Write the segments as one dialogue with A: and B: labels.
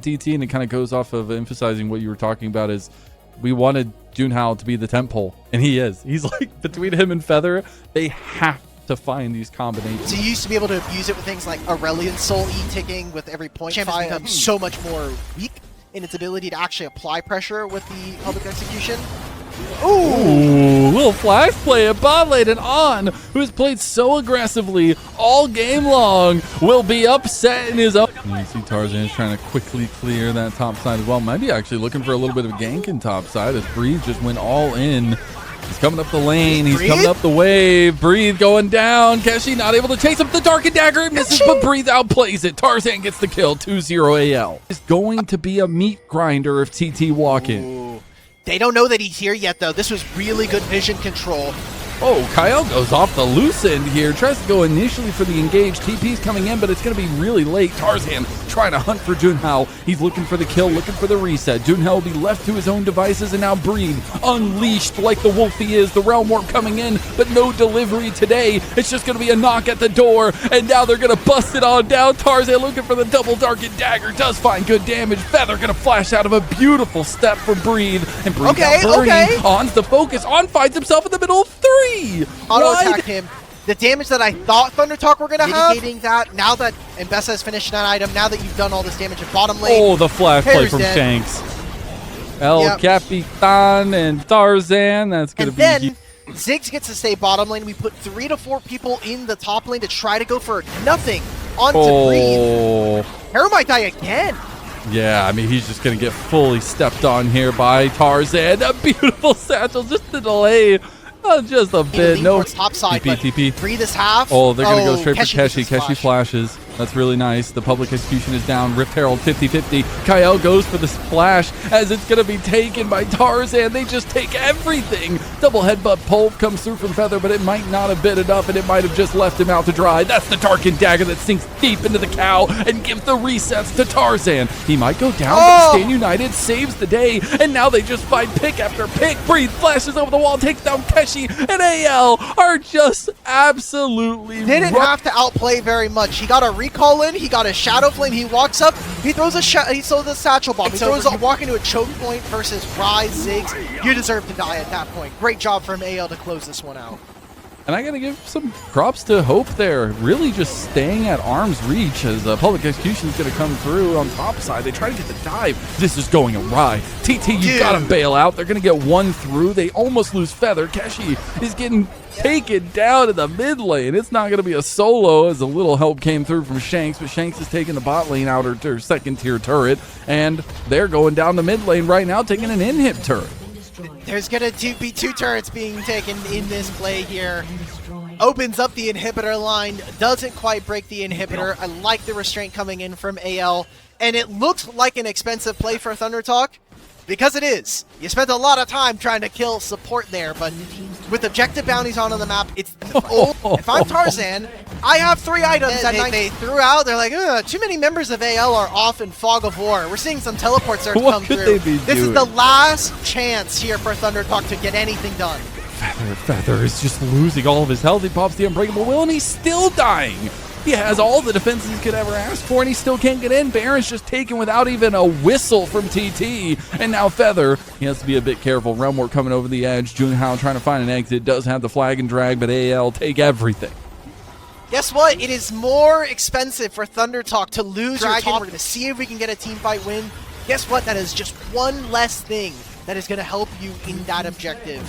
A: TT, and it kind of goes off of emphasizing what you were talking about is we wanted Junhao to be the temple, and he is. He's like, between him and Feather, they have to find these combinations.
B: So you used to be able to abuse it with things like Aurelion Soul E-ticking with every point. Champions become so much more weak in its ability to actually apply pressure with the public execution.
A: Ooh, little flash play at bot lane, and On, who's played so aggressively all game long, will be upset in his own. And you see Tarzan's trying to quickly clear that top side as well. Maybe actually looking for a little bit of a gank in top side as Breathe just went all in. He's coming up the lane. He's coming up the wave. Breathe going down. Keshi not able to chase up the Dark and Dagger. It misses, but Breathe outplays it. Tarzan gets the kill. 2-0 AL. It's going to be a meat grinder if TT walk in.
B: They don't know that he's here yet, though. This was really good vision control.
A: Oh, Kyle goes off the loose end here. Tries to go initially for the engage. TP's coming in, but it's going to be really late. Tarzan trying to hunt for Junhao. He's looking for the kill, looking for the reset. Junhao will be left to his own devices, and now Breathe unleashed like the wolf he is. The Realm Warp coming in, but no delivery today. It's just going to be a knock at the door, and now they're going to bust it on down. Tarzan looking for the double Dark and Dagger. Does find good damage. Feather going to flash out of a beautiful step for Breathe. And Breathe burning. On's the focus. On finds himself in the middle of 3.
B: Auto-attack him. The damage that I thought ThunderTalk were going to have, mitigating that, now that Mbessa has finished that item, now that you've done all this damage at bottom lane.
A: Oh, the flash play from Shanks. El Capitan and Tarzan, that's going to be...
B: And then Ziggs gets to stay bottom lane. We put 3 to 4 people in the top lane to try to go for nothing onto Breathe. Hero might die again.
A: Yeah, I mean, he's just going to get fully stepped on here by Tarzan. A beautiful satchel, just the delay. Just a bit. No
B: top side,
A: TP.
B: Breathe is half.
A: Oh, they're going to go straight for Keshi.
B: Keshi
A: flashes. That's really nice. The public execution is down. Rift Herald 50-50. Kyle goes for the splash as it's going to be taken by Tarzan. They just take everything. Double headbutt pulp comes through from Feather, but it might not have been enough, and it might have just left him out to dry. That's the Darkened Dagger that sinks deep into the cow and gives the resets to Tarzan. He might go down, but Stand United saves the day, and now they just find pick after pick. Breathe flashes over the wall, takes down Keshi, and AL are just absolutely
B: didn't have to outplay very much. He got a recall in, he got a shadow flame, he walks up, he throws a satchel bomb, he throws a walk into a choke point versus Rise, Ziggs. You deserve to die at that point. Great job from AL to close this one out.
A: And I got to give some props to Hope there. Really just staying at arm's reach as public execution is going to come through on top side. They try to get the dive. This is going awry. TT, you've got to bail out. They're going to get one through. They almost lose Feather. Keshi is getting taken down in the mid lane. It's not going to be a solo as a little help came through from Shanks, but Shanks is taking the bot lane out her second tier turret, and they're going down the mid lane right now, taking an in-hit turret.
B: There's going to be 2 turrets being taken in this play here. Opens up the inhibitor line, doesn't quite break the inhibitor. I like the restraint coming in from AL, and it looks like an expensive play for ThunderTalk, because it is. You spent a lot of time trying to kill support there, but with objective bounties on the map, it's if I'm Tarzan, I have 3 items that they threw out. They're like, too many members of AL are off in Fog of War. We're seeing some teleports start to come through. This is the last chance here for ThunderTalk to get anything done.
A: Feather is just losing all of his health. He pops the Unbreakable Will, and he's still dying. He has all the defenses he could ever ask for, and he still can't get in. Baron's just taken without even a whistle from TT. And now Feather, he has to be a bit careful. Realm Warp coming over the edge. Junhao trying to find an exit. Does have the flag and drag, but AL take everything.
B: Guess what? It is more expensive for ThunderTalk to lose Dragon. We're going to see if we can get a teamfight win. Guess what? That is just one less thing that is going to help you in that objective.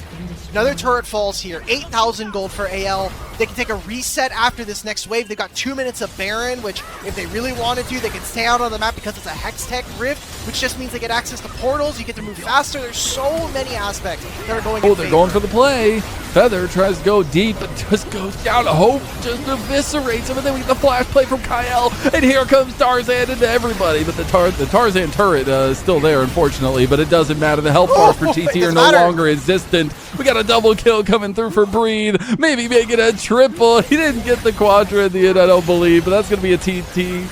B: Another turret falls here. 8,000 gold for AL. They can take a reset after this next wave. They've got 2 minutes of Baron, which if they really wanted to, they can stay out on the map because it's a Hextech Rift, which just means they get access to portals. You get to move faster. There's so many aspects that are going in
A: they're going for the play. Feather tries to go deep, but just goes down to Hope, just eviscerates him, and then we get the flash play from Kyle, and here comes Tarzan into everybody, but the Tarzan turret is still there, unfortunately, but it doesn't matter. The health bars for TT are no longer existent. We got a double kill coming through for Breathe, maybe making a triple. He didn't get the quadra in the end, I don't believe, but that's going to be a TT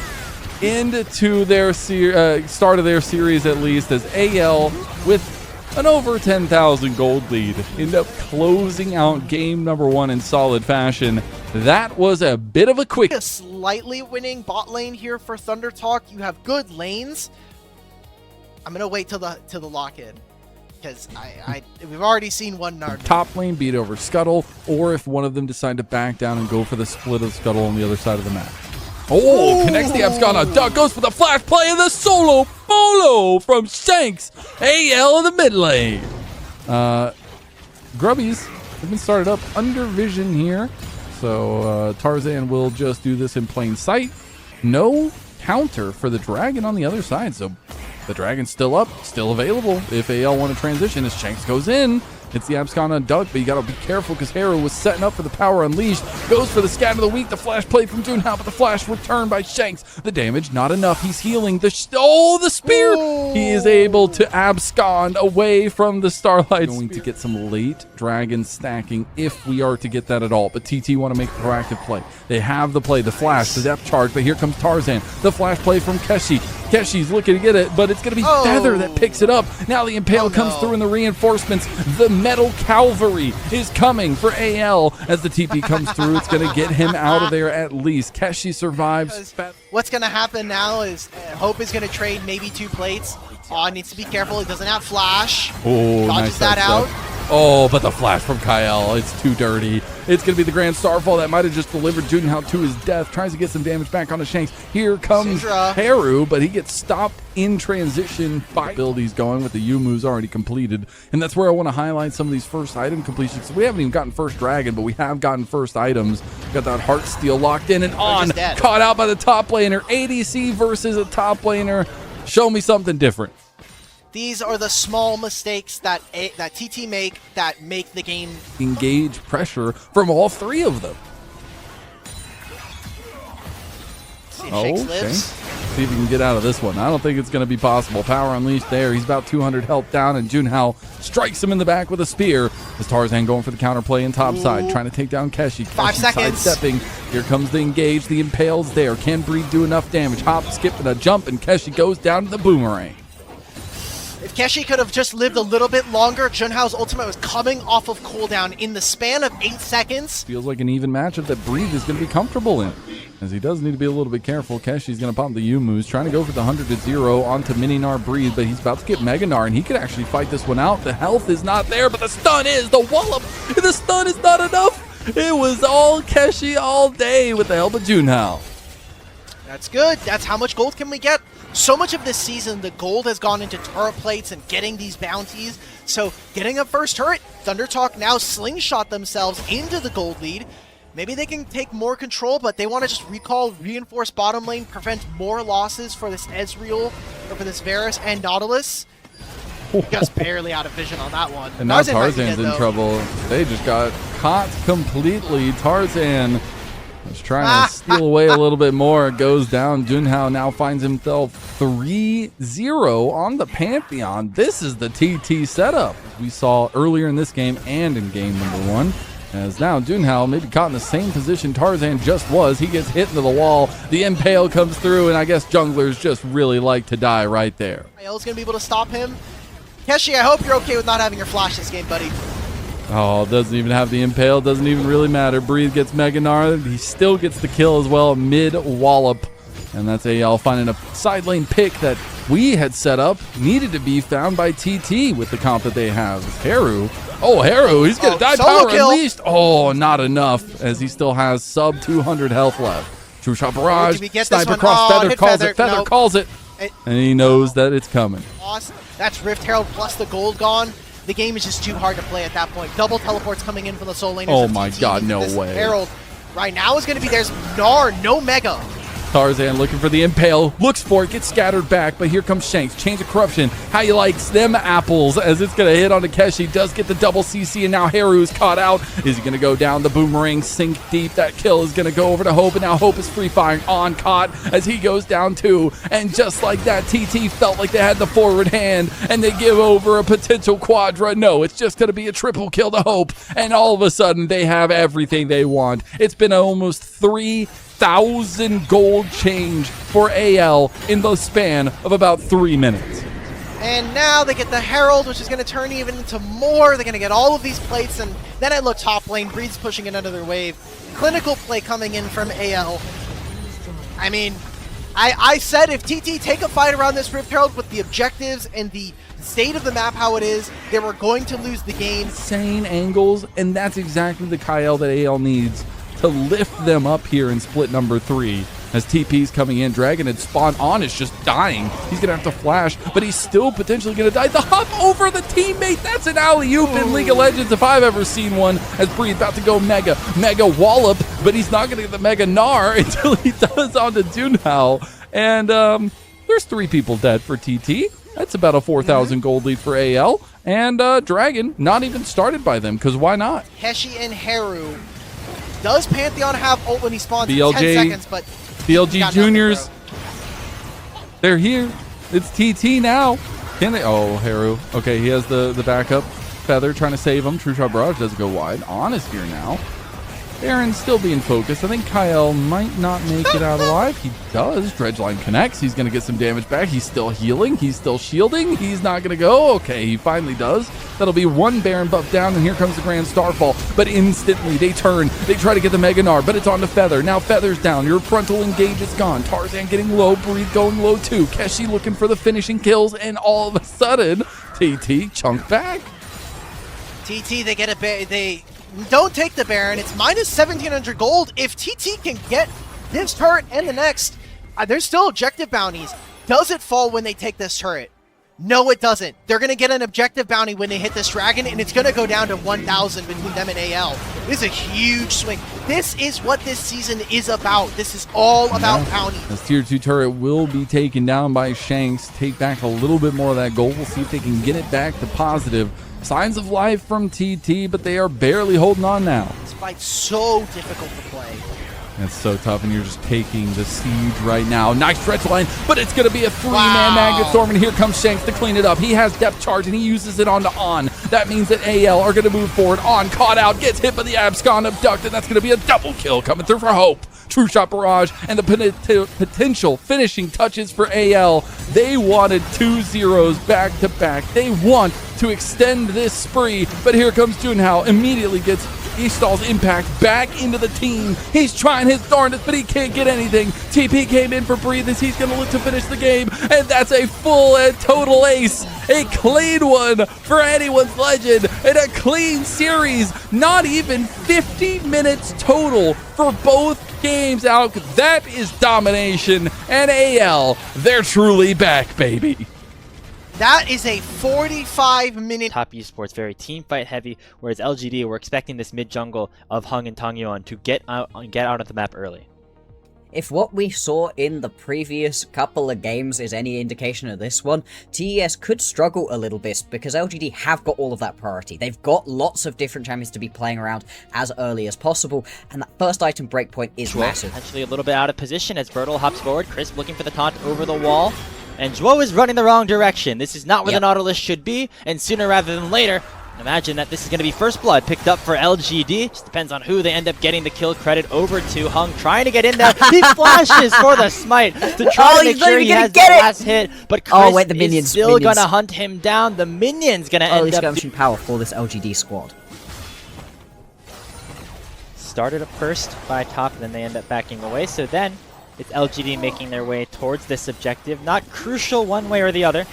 A: into their start of their series, at least, as AL with an over 10,000 gold lead end up closing out game number 1 in solid fashion. That was a bit of a quick.
B: Slightly winning bot lane here for ThunderTalk. You have good lanes, I'm gonna wait till the lock-in, because we've already seen one Nard.
A: Top lane beat over Scuttle, or if one of them decide to back down and go for the split of Scuttle on the other side of the map. Oh, connects the Abscon. Duck goes for the flash play and the solo bolo from Shanks. AL in the mid lane. Grubbies have been started up under vision here. So Tarzan will just do this in plain sight. No counter for the Dragon on the other side. So the Dragon's still up, still available if AL want to transition as Shanks goes in. It's the Abscon on Duck, but you gotta be careful because Haru was setting up for the power unleashed. Goes for the scat of the week, the flash play from Junhao, but the flash returned by Shanks. The damage, not enough. He's healing. The spear!
B: Ooh.
A: He is able to abscond away from the Starlight. Going to get some late Dragon stacking if we are to get that at all. But TT want to make a proactive play. They have the play, the flash, the depth charge, but here comes Tarzan. The flash play from Keshi. Keshi's looking to get it, but it's going to be Feather that picks it up. Now the Impale comes through in the reinforcements. The Metal Cavalry is coming for AL as the TP comes through. It's going to get him out of there at least. Keshi survives.
B: What's going to happen now is Hope is going to trade maybe 2 plates. Needs to be careful. He doesn't have flash.
A: Oh,
B: dodges
A: nice
B: that out.
A: Oh, but the flash from Kyle, it's too dirty. It's going to be the Grand Starfall that might have just delivered Junhao to his death. Tries to get some damage back onto Shanks. Here comes Haru, but he gets stopped in transition by build he's going with the U-moves already completed. And that's where I want to highlight some of these first item completions. We haven't even gotten first Dragon, but we have gotten first items. Got that Heart Steel locked in and on. Caught out by the top laner. ADC versus a top laner. Show me something different.
B: These are the small mistakes that TT make that make the game
A: engage pressure from all 3 of them.
B: See if Shanks lives.
A: See if he can get out of this one. I don't think it's going to be possible. Power unleashed there. He's about 200 health down, and Junhao strikes him in the back with a spear. As Tarzan going for the counterplay in top side, trying to take down Keshi.
B: 5 seconds.
A: Sidestepping. Here comes the engage. The Impale's there. Can Breed do enough damage? Hop, skip, and a jump, and Keshi goes down to the boomerang.
B: If Keshi could have just lived a little bit longer, Junhao's ultimate was coming off of cooldown in the span of 8 seconds.
A: Feels like an even matchup that Breed is going to be comfortable in, as he does need to be a little bit careful. Keshi's going to pop the U-moves, trying to go for the 100-0 onto Mininar Breed, but he's about to get Meganar, and he could actually fight this one out. The health is not there, but the stun is. The wallop, the stun is not enough. It was all Keshi all day with the help of Junhao.
B: That's good. That's how much gold can we get? So much of this season, the gold has gone into turret plates and getting these bounties. So getting a first turret, ThunderTalk now slingshot themselves into the gold lead. Maybe they can take more control, but they want to just reinforce bottom lane, prevent more losses for this Ezreal, or for this Varus and Nautilus. Just barely out of vision on that one.
A: And now Tarzan's in trouble. They just got caught completely. Tarzan was trying to steal away a little bit more. It goes down. Junhao now finds himself 3-0 on the Pantheon. This is the TT setup we saw earlier in this game and in game number 1. As now Junhao maybe caught in the same position Tarzan just was. He gets hit into the wall. The Impale comes through, and I guess junglers just really like to die right there.
B: Impale's going to be able to stop him. Keshi, I hope you're okay with not having your flash this game, buddy.
A: Oh, doesn't even have the Impale. Doesn't even really matter. Breathe gets Meganar. He still gets the kill as well. Mid-wallop. And that's AL finding a side lane pick that we had set up. Needed to be found by TT with the comp that they have. It's Haru. Oh, Haru. He's going to die. Power unleashed. Oh, not enough, as he still has sub 200 health left. True shot barrage. Sniper cross. Feather calls it. Feather calls it. And he knows that it's coming.
B: That's Rift Herald plus the gold gone. The game is just too hard to play at that point. Double teleports coming in from the soul laners.
A: Oh my god, no way.
B: Herald right now is going to be, there's Gnar, no Mega.
A: Tarzan looking for the Impale, looks for it, gets scattered back, but here comes Shanks. Chains of Corruption, how you like them apples, as it's going to hit onto Keshi, does get the double CC, and now Haru's caught out. Is he going to go down the boomerang, sink deep? That kill is going to go over to Hope, and now Hope is free firing on Caught as he goes down too. And just like that, TT felt like they had the forward hand, and they give over a potential quadra. No, it's just going to be a triple kill to Hope, and all of a sudden they have everything they want. It's been almost 3,000 gold change for AL in the span of about 3 minutes.
B: And now they get the Herald, which is going to turn even into more. They're going to get all of these plates, and then it looks top lane. Breed's pushing in another wave. Clinical play coming in from AL. I mean, I said if TT take a fight around this Rift Herald with the objectives and the state of the map how it is, they were going to lose the game.
A: Insane angles, and that's exactly the Kyle that AL needs to lift them up here in split number 3. As TP's coming in, Dragon had spawned on, is just dying. He's gonna have to flash, but he's still potentially gonna die. The hop over the teammate, that's an alley-oop in League of Legends if I've ever seen one. As Bree's about to go mega wallop, but he's not gonna get the mega gnar until he does onto Junhao. And there's 3 people dead for TT. That's about a 4,000 gold lead for AL. And Dragon, not even started by them, because why not?
B: Heshi and Haru. Does Pantheon have ult when he spawns in 10
A: BLG,
B: seconds, but
A: BLG Juniors, they're here. It's TT now. Can they? Oh, Haru. Okay, he has the backup. Feather trying to save him. True Shot Barrage doesn't go wide. Honest here now. Aaron's still being focused. I think Kyle might not make it out alive. He does. Dredgeline connects. He's going to get some damage back. He's still healing. He's still shielding. He's not going to go. Okay, he finally does. That'll be 1 Baron buff down, and here comes the Grand Starfall. But instantly, they turn. They try to get the Mega Gnar, but it's on to Feather. Now Feather's down. Your frontal engage is gone. Tarzan getting low. Breathe going low too. Keshi looking for the finishing kills, and all of a sudden, TT chunk back.
B: TT, they get they don't take the Baron. It's minus 1,700 gold. If TT can get this turret and the next, there's still objective bounties. Does it fall when they take this turret? No, it doesn't. They're going to get an objective bounty when they hit this dragon, and it's going to go down to 1,000 between them and AL. This is a huge swing. This is what this season is about. This is all about bounty.
A: This tier 2 turret will be taken down by Shanks. Take back a little bit more of that gold. We'll see if they can get it back to positive. Signs of life from TT, but they are barely holding on now.
B: This fight's so difficult to play.
A: It's so tough, and you're just taking the siege right now. Nice stretch line, but it's going to be a 3-man Magnet Storm, and here comes Shanks to clean it up. He has depth charge, and he uses it onto On. That means that AL are going to move forward. On caught out, gets hit by the Abscon abduct, and that's going to be a double kill coming through for Hope. True Shot Barrage and the potential finishing touches for AL. They wanted 2 zeros back to back. They want to extend this spree, but here comes Junhao. Immediately gets Eastall's impact back into the team. He's trying his darndest, but he can't get anything. TP came in for Breathe as he's going to look to finish the game, and that's a full and total ace. A clean one for anyone's legend, and a clean series. Not even 50 minutes total for both games out. That is domination, and AL, they're truly back, baby.
B: That is a 45-minute...
C: Top Esports, very team fight heavy, whereas LGD, we're expecting this mid jungle of Hung and Tangyuan to get out of the map early.
D: If what we saw in the previous couple of games is any indication of this one, TES could struggle a little bit because LGD have got all of that priority. They've got lots of different champions to be playing around as early as possible, and that first item breakpoint is massive.
C: Actually a little bit out of position as Bertle hops forward. Crisp looking for the taunt over the wall. And Zhuo is running the wrong direction. This is not where the Nautilus should be, and sooner rather than later, imagine that this is going to be first blood picked up for LGD. Just depends on who they end up getting the kill credit over to. Hung trying to get in there. He flashes for the smite to try to make sure he has the last hit, but Chris is still going to hunt him down. The minion's going to end up...
D: skirmishing power for this LGD squad.
C: Started up first by top, and then they end up backing away, so then it's LGD making their way towards this objective. Not crucial one way or the other,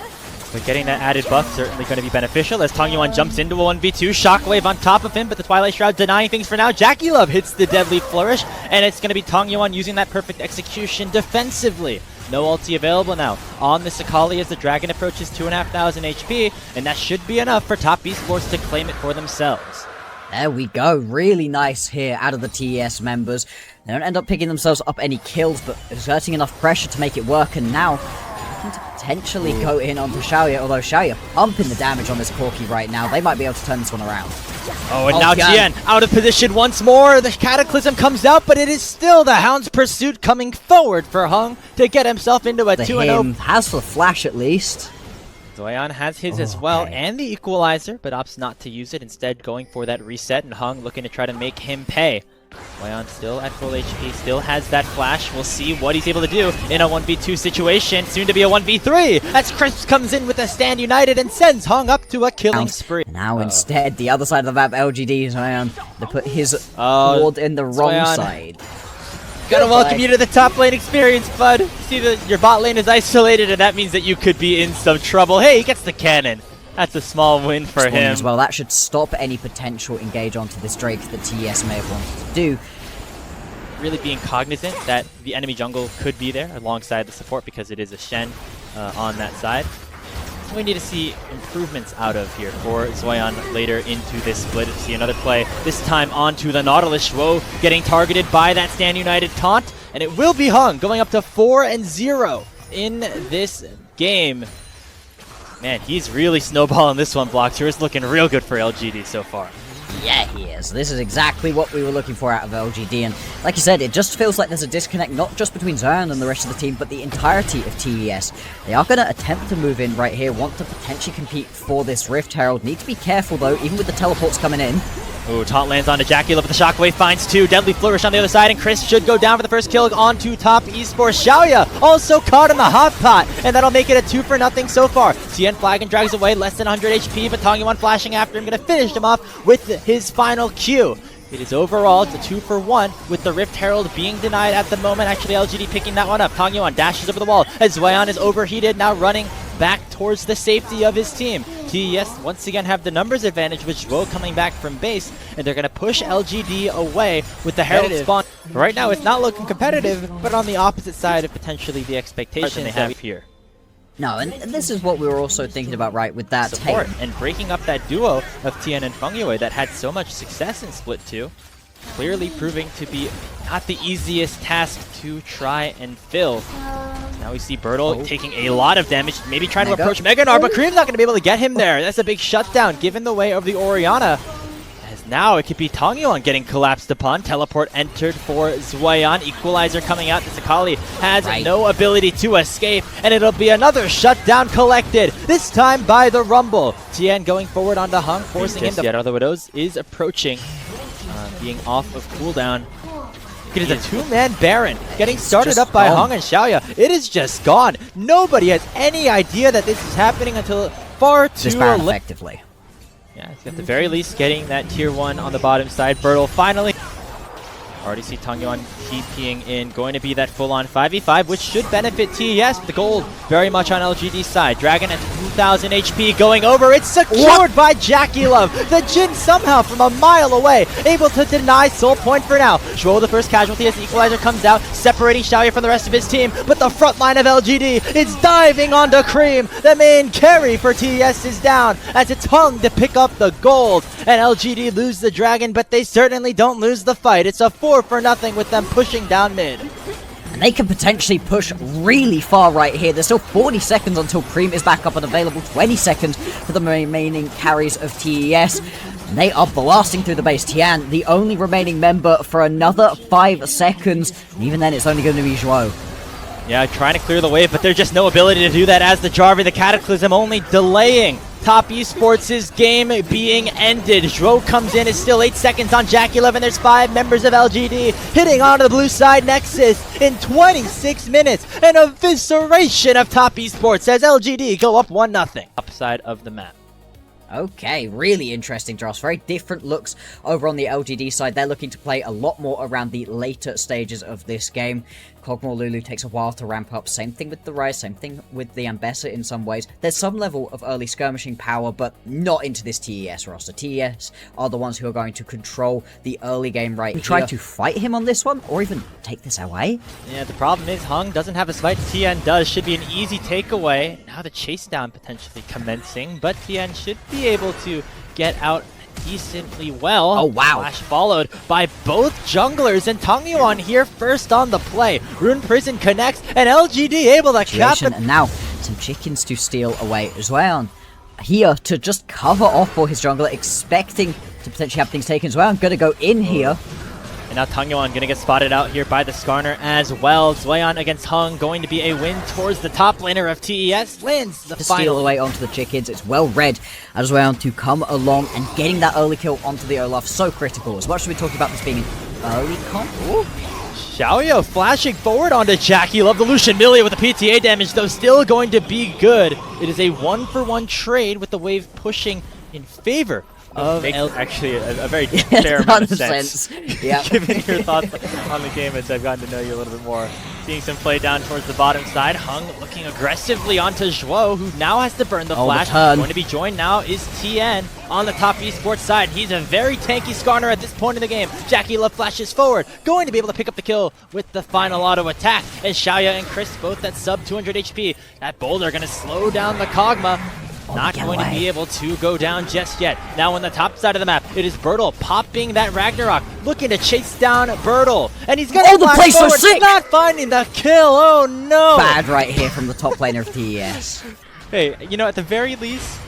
C: but getting that added buff certainly going to be beneficial as Tangyuan jumps into a 1v2. Shockwave on top of him, but the Twilight Shroud denying things for now. Jackie Love hits the Deadly Flourish, and it's going to be Tangyuan using that perfect execution defensively. No ulti available now on the Sakali as the Dragon approaches 2,500 HP, and that should be enough for Top Esports to claim it for themselves.
D: There we go, really nice here out of the TES members. They don't end up picking themselves up any kills, but exerting enough pressure to make it work, and now looking to potentially go in onto Xiaoya, although Xiaoya pumping the damage on this Corki right now. They might be able to turn this one around.
C: Oh, and now Jian out of position once more. The Cataclysm comes out, but it is still the Hound's Pursuit coming forward for Hung to get himself into a 2-0.
D: Has the flash at least.
C: Zoyan has his as well, and the Equalizer, but opts not to use it, instead going for that reset, and Hung looking to try to make him pay. Zoyan still at full HP, still has that flash. We'll see what he's able to do in a 1v2 situation, soon to be a 1v3, as Crisp comes in with a Stand United and sends Hung up to a killing spree.
D: Now instead, the other side of the map, LGD Zoyan, to put his ward in the wrong side.
C: Gotta welcome you to the top lane experience, bud. See that your bot lane is isolated, and that means that you could be in some trouble. Hey, he gets the cannon. That's a small win for him.
D: As well, that should stop any potential engage onto this Drake that TES may have wanted to do.
C: Really being cognizant that the enemy jungle could be there alongside the support because it is a Shen on that side. So we need to see improvements out of here for Zoyan later into this split. See another play, this time onto the Nautilus. Shwo getting targeted by that Stand United taunt, and it will be Hung going up to 4-0 in this game. Man, he's really snowballing this one, Bloxer. It's looking real good for LGD so far.
D: Yeah, he is. This is exactly what we were looking for out of LGD, and like you said, it just feels like there's a disconnect not just between Zion and the rest of the team, but the entirety of TES. They are going to attempt to move in right here, want to potentially compete for this Rift Herald. Need to be careful though, even with the teleports coming in.
C: Ooh, taunt lands onto Jackie Love with the Shockwave, finds two. Deadly Flourish on the other side, and Chris should go down for the first kill onto top Esports. Xiaoya also caught in the hot pot, and that'll make it a 2-0 so far. Tien flag and drags away, less than 100 HP, but Tongyuan flashing after him, gonna finish him off with his final Q. It is overall, it's a 2-for-1 with the Rift Herald being denied at the moment. Actually, LGD picking that one up. Tongyuan dashes over the wall as Zoyan is overheated, now running back towards the safety of his team. TES once again have the numbers advantage with Shwo coming back from base, and they're going to push LGD away with the Herald spawn. Right now, it's not looking competitive, but on the opposite side of potentially the expectation they have here.
D: No, and this is what we were also thinking about, right, with that
C: support and breaking up that duo of Tien and Fengyue that had so much success in Split 2. Clearly proving to be not the easiest task to try and fill. Now we see Bertle taking a lot of damage, maybe trying to approach Mega Gnar, but Cream's not going to be able to get him there. That's a big shutdown given the way of the Orianna. As now it could be Tongyuan getting collapsed upon. Teleport entered for Zoyan. Equalizer coming out. The Sakali has no ability to escape, and it'll be another shutdown collected, this time by the Rumble. Tien going forward onto Hung, forcing him to... Yet other Widows is approaching, being off of cooldown. It is a two-man Baron getting started up by Hung and Xiaoya. It is just gone. Nobody has any idea that this is happening until far too late.
D: Effectively.
C: Yeah, at the very least getting that tier 1 on the bottom side. Bertle finally. Already see Tongyuan TPing in. Going to be that full-on 5v5, which should benefit TES. The gold very much on LGD's side. Dragon at 2,000 HP going over. It's secured by Jackie Love. The Jin somehow from a mile away able to deny Soul Point for now. Shwo the first casualty as the Equalizer comes out, separating Xiaoya from the rest of his team. But the front line of LGD is diving onto Cream. The main carry for TES is down as it's Hung to pick up the gold. And LGD lose the Dragon, but they certainly don't lose the fight. It's a 4-0 with them pushing down mid.
D: And they can potentially push really far right here. There's still 40 seconds until Cream is back up and available. 20 seconds for the remaining carries of TES. And they are blasting through the base. Tian, the only remaining member for another 5 seconds. And even then, it's only going to be Zhuo.
C: Yeah, trying to clear the wave, but there's just no ability to do that as the Jarvan, the Cataclysm, only delaying top Esports' game being ended. Zhuo comes in, is still 8 seconds on Jackie 11. There's 5 members of LGD hitting onto the blue side Nexus in 26 minutes. An evisceration of top Esports as LGD go up 1-0. Upside of the map.
D: Okay, really interesting, Joss. Very different looks over on the LGD side. They're looking to play a lot more around the later stages of this game. Kog'Maw Lulu takes a while to ramp up. Same thing with the Ryze, same thing with the Ambessa in some ways. There's some level of early skirmishing power, but not into this TES roster. TES are the ones who are going to control the early game right here. Try to fight him on this one, or even take this away.
C: Yeah, the problem is Hung doesn't have a smite. Tien does. Should be an easy takeaway. Now the chase down potentially commencing, but Tien should be able to get out decently well.
D: Oh, wow.
C: Flash followed by both junglers, and Tongyuan here first on the play. Rune Prison connects, and LGD able to cap it.
D: And now, some chickens to steal away as well. Here to just cover off for his jungler, expecting to potentially have things taken as well. I'm going to go in here.
C: And now Tongyuan going to get spotted out here by the Skarner as well. Zoyan against Hung going to be a win towards the top laner of TES. Wins the final.
D: Steal away onto the chickens. It's well read as well to come along and getting that early kill onto the Olaf. So critical. As much as we talked about this being an early comp. Ooh.
C: Xiaoya flashing forward onto Jackie. Love the Lucian Milia with the PTA damage, though still going to be good. It is a 1-for-1 trade with the wave pushing in favor of actually a very fair amount of sense.
D: Yeah.
C: Given your thoughts on the game as I've gotten to know you a little bit more. Seeing some play down towards the bottom side. Hung looking aggressively onto Zhuo, who now has to burn the flash. Going to be joined now is TN on the top esports side. He's a very tanky Skarner at this point in the game. Jackie Love flashes forward, going to be able to pick up the kill with the final auto attack. As Xiaoya and Chris both at sub 200 HP. That boulder going to slow down the Kog'Maw. Not going to be able to go down just yet. Now on the top side of the map, it is Bertle popping that Ragnarok, looking to chase down Bertle. And he's going to flash forward,
D: so sick.
C: Not finding the kill. Oh no!
D: Bad right here from the top laner of TES.
C: Hey, you know, at the very least,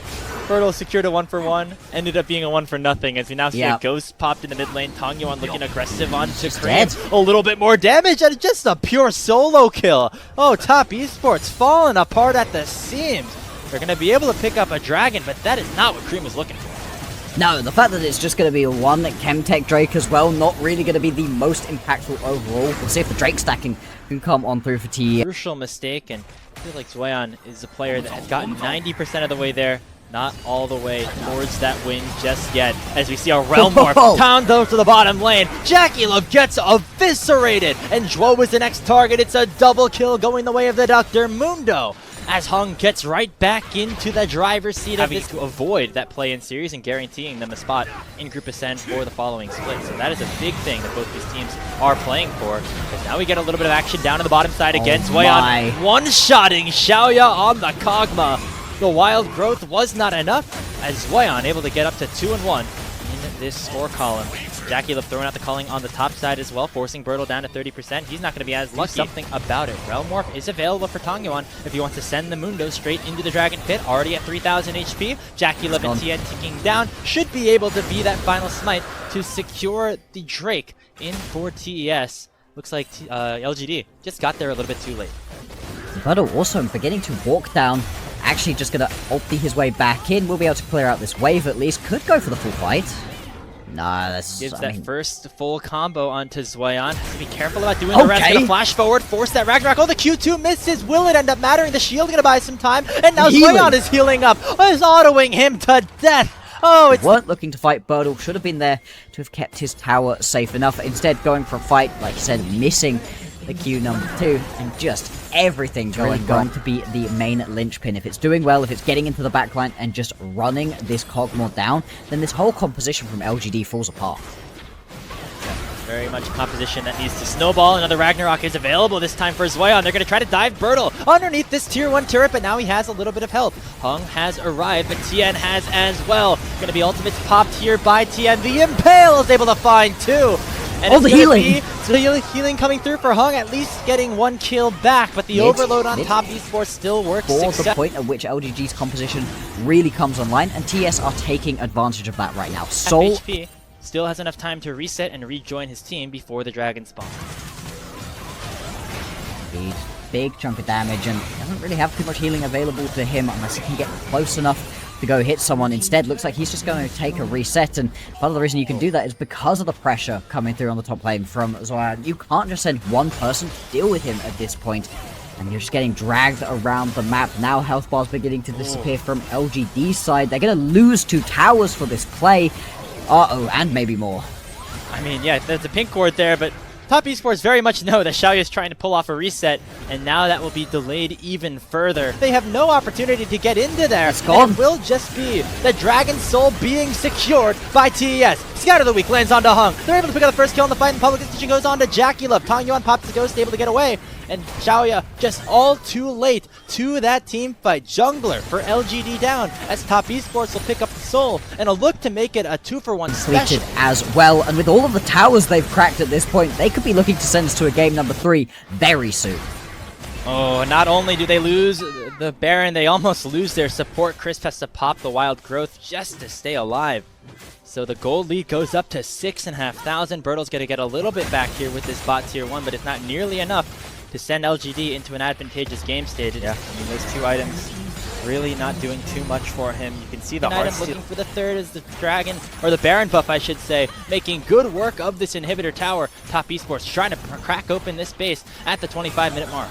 C: Bertle secured a 1-for-1, ended up being a 1-for-nothing as we now see a Ghost popped in the mid lane. Tangyuan looking aggressive onto Cream. A little bit more damage and just a pure solo kill. Oh, top esports falling apart at the seams. They're going to be able to pick up a dragon, but that is not what Cream was looking for.
D: No, the fact that it's just going to be a one Chemtech Drake as well, not really going to be the most impactful overall. We'll see if the Drake stacking can come on through for TES.
C: Crucial mistake, and I feel like Zweon is a player that has gotten 90% of the way there. Not all the way towards that win just yet, as we see a Realm Morph down though to the bottom lane. Jackie Love gets eviscerated, and Zhuo is the next target. It's a double kill going the way of the Dr. Mundo, as Hung gets right back into the driver's seat of this to avoid that play in series and guaranteeing them a spot in Group Ascend for the following split. So that is a big thing that both these teams are playing for, because now we get a little bit of action down to the bottom side against Zweon. One-shotting Xiaoya on the Kog'Maw. The wild growth was not enough, as Zweon able to get up to 2-1 in this score column. Jackie Love throwing out the calling on the top side as well, forcing Bertle down to 30%. He's not going to be as lucky. Something about it. Realm Morph is available for Tangyuan if he wants to send the Mundo straight into the Dragon Pit, already at 3,000 HP. Jackie Love and TN ticking down, should be able to be that final smite to secure the Drake in for TES. Looks like LGD just got there a little bit too late.
D: Bertle also beginning to walk down. Actually just going to ulti his way back in. We'll be able to clear out this wave at least. Could go for the full fight. Nah, that's...
C: Gives that first full combo onto Zweon. Has to be careful about doing the rest. Gonna flash forward, force that Ragnarok. Oh, the Q2 misses. Will it end up mattering? The shield gonna buy some time. And now Zweon is healing up. Is autoing him to death. Oh, it's...
D: Weren't looking to fight Bertle. Should have been there to have kept his tower safe enough. Instead, going for a fight, like you said, missing the Q number 2, and just everything going to be the main linchpin. If it's doing well, if it's getting into the backline and just running this Kog'Maw down, then this whole composition from LGD falls apart.
C: Very much a composition that needs to snowball. Another Ragnarok is available this time for Zweon. They're going to try to dive Bertle underneath this tier 1 turret, but now he has a little bit of help. Hung has arrived, but Tien has as well. Going to be ultimates popped here by Tien. The Impale is able to find 2. And
D: the healing!
C: The healing coming through for Hung, at least getting 1 kill back, but the overload on top esports still works.
D: For the point at which LGD's composition really comes online, and TS are taking advantage of that right now. Soul
C: HP still has enough time to reset and rejoin his team before the dragon spawn.
D: Big chunk of damage, and doesn't really have too much healing available to him unless he can get close enough to go hit someone. Instead, looks like he's just going to take a reset, and part of the reason you can do that is because of the pressure coming through on the top lane from Zweon. You can't just send one person to deal with him at this point, and you're just getting dragged around the map. Now health bars beginning to disappear from LGD's side. They're going to lose 2 towers for this play. Uh-oh, and maybe more.
C: I mean, yeah, there's a pink ward there, but top esports very much know that Xiaoya is trying to pull off a reset, and now that will be delayed even further. They have no opportunity to get into there.
D: It's gone.
C: It will just be the Dragon Soul being secured by TES. Scout of the Week lands onto Hung. They're able to pick up the first kill in the fight, and public decision goes on to Jackie Love. Tangyuan pops the ghost, able to get away, and Xiaoya just all too late to that team fight. Jungler for LGD down, as top esports will pick up the soul, and a look to make it a 2-for-1 special.
D: As well, and with all of the towers they've cracked at this point, they could be looking to send us to a game number 3 very soon.
C: Oh, not only do they lose the Baron, they almost lose their support. Crisp has to pop the wild growth just to stay alive. So the gold lead goes up to 6,500. Bertle's going to get a little bit back here with this bot tier 1, but it's not nearly enough to send LGD into an advantageous game stage. Yeah, I mean, those 2 items really not doing too much for him. You can see the item looking for the third is the Dragon, or the Baron buff, I should say, making good work of this inhibitor tower. Top esports trying to crack open this base at the 25-minute mark.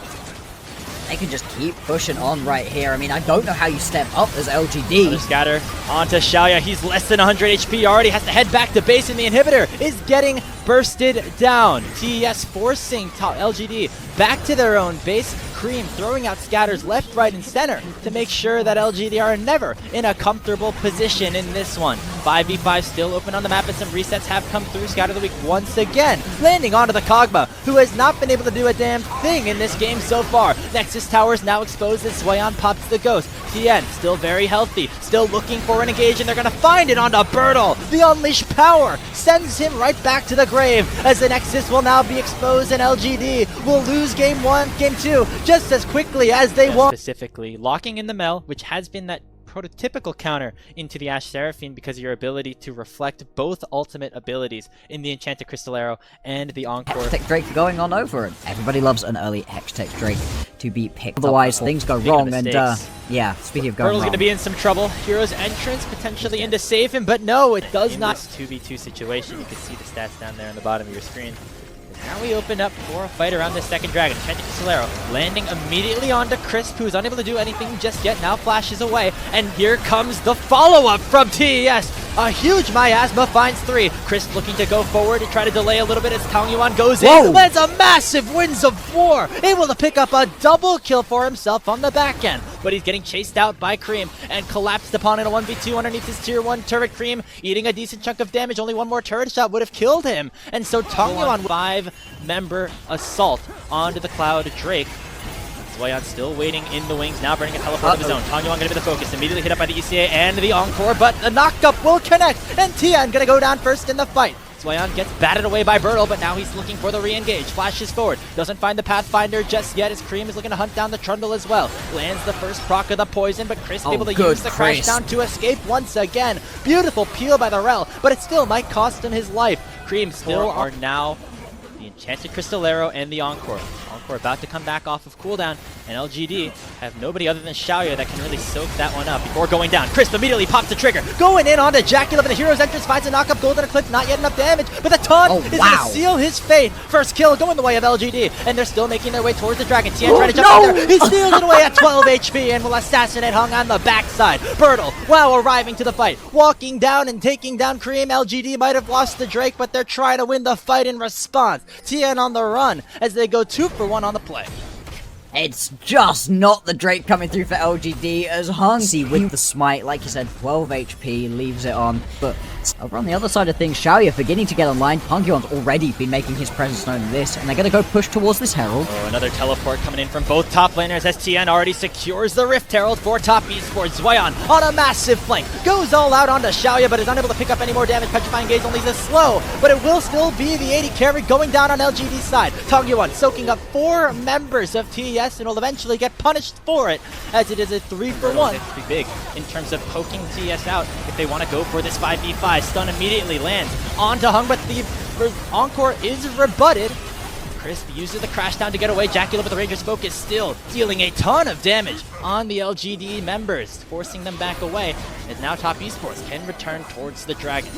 D: They can just keep pushing on right here. I mean, I don't know how you step up as LGD.
C: Another scatter onto Xiaoya. He's less than 100 HP already. Has to head back to base, and the inhibitor is getting bursted down. TES forcing top LGD back to their own base. Cream throwing out scatters left, right, and center to make sure that LGD are never in a comfortable position in this one. 5v5 still open on the map, and some resets have come through. Scatter of the week once again, landing onto the Kog'Maw, who has not been able to do a damn thing in this game so far. Nexus Tower is now exposed as Swayon pops the Ghost. TN still very healthy, still looking for an engage, and they're going to find it onto Bertle. The Unleashed Power sends him right back to the grave, as the Nexus will now be exposed, and LGD will lose game 1, game 2, just as quickly as they want. Specifically, locking in the Mel, which has been that prototypical counter into the Ashe Seraphine because of your ability to reflect both ultimate abilities in the Enchanted Crystal Arrow and the Encore.
D: Hextech Drake going on over, and everybody loves an early Hextech Drake to be picked. Otherwise, things go wrong, and yeah, speaking of going wrong.
C: Bertle's going to be in some trouble. Hero's entrance potentially in to save him, but no, it does not. 2v2 situation, you can see the stats down there on the bottom of your screen. Now we open up for a fight around this second dragon. Enchanted Crystal Arrow landing immediately onto Crisp, who's unable to do anything just yet. Now flashes away, and here comes the follow-up from TES. A huge miasma finds 3. Crisp looking to go forward and try to delay a little bit as Tangyuan goes in. Lands a massive Winds of 4, able to pick up a double kill for himself on the back end. But he's getting chased out by Cream and collapsed upon in a 1v2 underneath his tier 1 turret. Cream eating a decent chunk of damage. Only one more turret shot would have killed him. And so Tangyuan 5-member assault onto the Cloud Drake. Swayon still waiting in the wings, now burning a teleport of his own. Tangyuan going to be the focus, immediately hit up by the ECA and the Encore, but the knockup will connect, and Tian going to go down first in the fight. Swayon gets batted away by Bertle, but now he's looking for the re-engage. Flashes forward, doesn't find the Pathfinder just yet as Cream is looking to hunt down the Trundle as well. Lands the first proc of the poison, but Chris able to use the crash down to escape once again. Beautiful peel by the Rel, but it still might cost him his life. Cream still are now the Enchanted Crystal Arrow and the Encore. Encore about to come back off of cooldown, and LGD have nobody other than Xiaoya that can really soak that one up before going down. Crisp immediately pops the trigger, going in onto Jackula, but the hero's entrance finds a knock-up, Golden Eclipse, not yet enough damage, but the taunt is going to seal his fate. First kill going the way of LGD, and they're still making their way towards the dragon. Tien trying to jump in there, he steals it away at 12 HP and will assassinate Hung on the backside. Bertle, wow, arriving to the fight, walking down and taking down Cream. LGD might have lost the Drake, but they're trying to win the fight in response. Tien on the run as they go 2-for-1 on the play.
D: It's just not the Drake coming through for LGD as Hung with the smite, like you said, 12 HP, leaves it on. But over on the other side of things, Xiaoya beginning to get online. Tangyuan's already been making his presence known in this, and they're going to go push towards this Herald. Oh,
C: another teleport coming in from both top laners as Tien already secures the Rift Herald for top Esports. Swayon on a massive flank, goes all out onto Xiaoya, but is unable to pick up any more damage. Petrifying Gaze only is slow, but it will still be the 80 carry going down on LGD's side. Tangyuan soaking up 4 members of TES and will eventually get punished for it, as it is a 3-for-1. It's pretty big in terms of poking TES out if they want to go for this 5v5. Stun immediately lands onto Hung, but the Encore is rebutted. Crisp uses the crash down to get away. Jackula with the Ranger's Focus still dealing a ton of damage on the LGD members, forcing them back away, as now top Esports can return towards the dragon.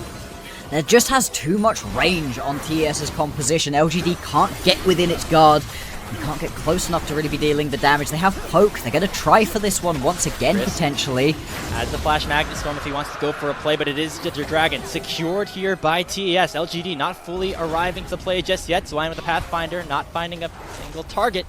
D: It just has too much range on TES's composition. LGD can't get within its guard. You can't get close enough to really be dealing the damage. They have poke. They're going to try for this one once again, Chris potentially.
C: Has the Flash Magnet Storm if he wants to go for a play, but it is the Dragon secured here by TES. LGD not fully arriving to play just yet. Swayon with the Pathfinder, not finding a single target.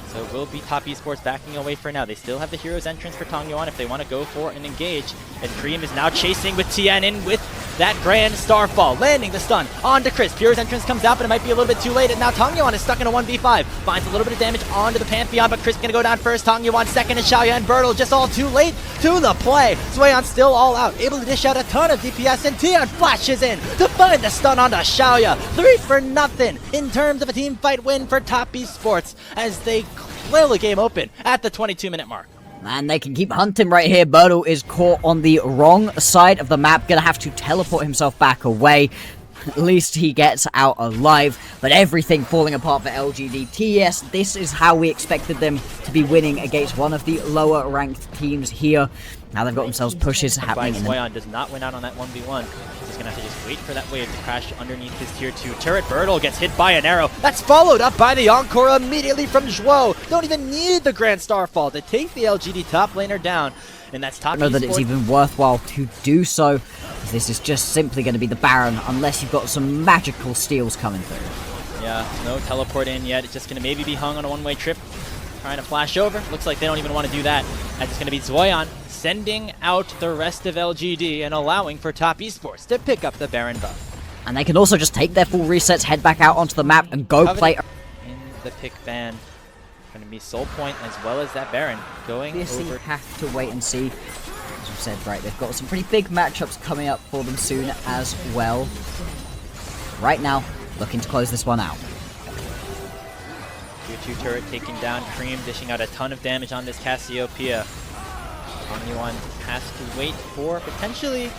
C: So it will be top Esports backing away for now. They still have the hero's entrance for Tangyuan if they want to go for an engage. And Cream is now chasing with Tien in with that Grand Starfall, landing the stun onto Crisp. Hero's entrance comes out, but it might be a little bit too late. And now Tangyuan is stuck in a 1v5. Finds a little bit of damage onto the Pantheon, but Crisp gonna go down first. Tangyuan second, and Xiaoya and Bertle just all too late to the play. Swayon still all out, able to dish out a ton of DPS, and Tien flashes in to find the stun onto Xiaoya. 3-for-0 in terms of a team fight win for top Esports as they clear the game open at the 22-minute mark.
D: And they can keep hunting right here. Bertle is caught on the wrong side of the map. Gonna have to teleport himself back away. At least he gets out alive, but everything falling apart for LGD. TES, this is how we expected them to be winning against one of the lower ranked teams here. Now they've got themselves pushes happening.
C: Zoyan does not win out on that 1v1. He's going to have to just wait for that wave to crash underneath his tier 2 turret. Bertle gets hit by an arrow. That's followed up by the encore immediately from Zhuo. Don't even need the Grand Starfall to take the LGD top laner down. And that's top.
D: I don't know that it's even worthwhile to do so. This is just simply going to be the Baron unless you've got some magical steals coming through.
C: Yeah, no teleport in yet. It's just going to maybe be hung on a one-way trip. Trying to flash over. Looks like they don't even want to do that. As it's going to be Zoyan sending out the rest of LGD and allowing for top Esports to pick up the Baron buff.
D: And they can also just take their full resets, head back out onto the map and go play.
C: In the pick ban. Going to be Soul Point as well as that Baron going over.
D: Have to wait and see. As I've said, right, they've got some pretty big matchups coming up for them soon as well. Right now, looking to close this one out.
C: Tier 2 turret taking down Cream, dishing out a ton of damage on this Cassiopeia. Anyone has to wait for potentially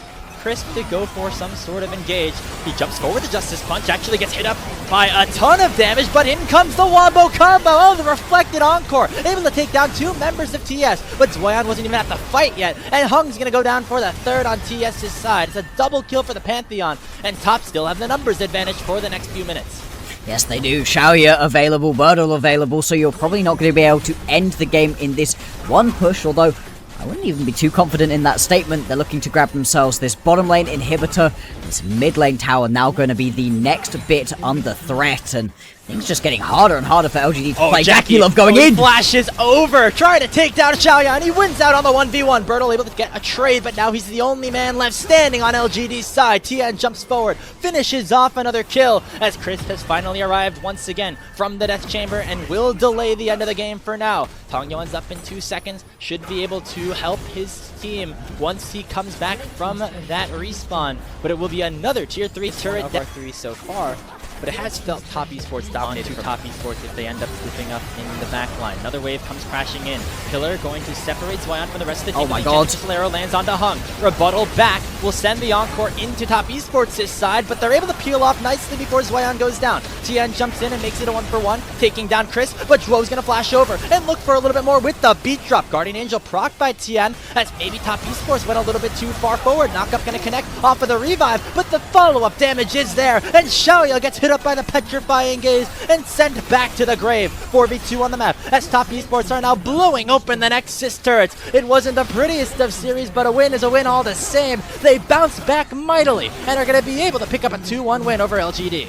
C: Crisp to go for some sort of engage. He jumps forward, the Justice Punch actually gets hit up by a ton of damage, but in comes the Wombo combo. Oh, the reflected encore, able to take down 2 members of TS, but Zoyan wasn't even at the fight yet, and Hung's gonna go down for the 3rd on TS's side. It's a double kill for the Pantheon, and top still have the numbers advantage for the next few minutes.
D: Yes, they do. Xiaoya available, Bertle available, so you're probably not going to be able to end the game in this one push, although I wouldn't even be too confident in that statement. They're looking to grab themselves this bottom lane inhibitor. This mid lane tower now going to be the next bit under threat, and things just getting harder and harder for LGD to play. Jackie Love going in!
C: Flashes over, trying to take down Xiaoya, and he wins out on the 1v1. Bertle able to get a trade, but now he's the only man left standing on LGD's side. Tian jumps forward, finishes off another kill, as Chris has finally arrived once again from the Death Chamber and will delay the end of the game for now. Tongyoen's up in 2 seconds, should be able to help his team once he comes back from that respawn, but it will be another tier 3 turret. Of our 3 so far. But it has felt top Esports dominated to top Esports if they end up grouping up in the back line. Another wave comes crashing in. Pillar going to separate Zoyan from the rest of the team.
D: Oh my god.
C: Solero lands onto Hung. Rebuttal back will send the encore into top Esports' side, but they're able to peel off nicely before Zoyan goes down. Tian jumps in and makes it a 1-for-1, taking down Chris, but Zhuo's gonna flash over and look for a little bit more with the beat drop. Guardian Angel proc by Tian, as maybe top Esports went a little bit too far forward. Knockup gonna connect off of the revive, but the follow-up damage is there, and Xiaoya gets hit up by the petrifying gaze and sent back to the grave. 4v2 on the map as top Esports are now blowing open the Nexus turrets. It wasn't the prettiest of series, but a win is a win all the same. They bounce back mightily and are going to be able to pick up a 2-1 win over LGD.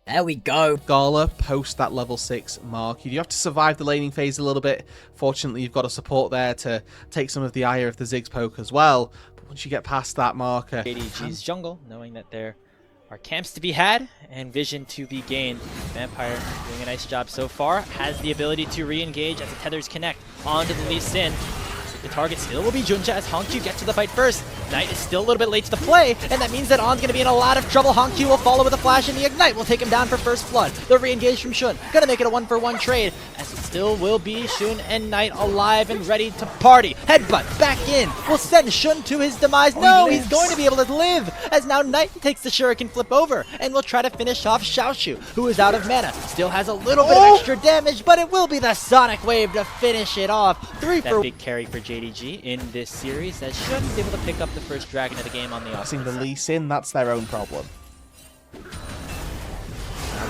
D: There we go.
E: Gala post that level 6 mark. You do have to survive the laning phase a little bit. Fortunately, you've got a support there to take some of the ire of the Ziggs poke as well. But once you get past that marker...
C: JDG's jungle, knowing that there are camps to be had and vision to be gained. Vampire doing a nice job so far. Has the ability to re-engage as the tethers connect onto the Lee Sin. The target still will be Junja as Hongq gets to the fight first. Knight is still a little bit late to the play, and that means that On's going to be in a lot of trouble. Hongq will follow with a flash, and the Ignite will take him down for first blood. The re-engage from Shun, going to make it a 1-for-1 trade, as it still will be Shun and Knight alive and ready to party. Headbutt back in will send Shun to his demise. No, he's going to be able to live, as now Knight takes the Shuriken flip over, and will try to finish off Xiaoshu, who is out of mana. Still has a little bit of extra damage, but it will be the Sonic Wave to finish it off. 3 for big carry for JDG in this series, as Shun is able to pick up the first dragon of the game on the offense.
E: the Lee Sin, that's their own problem.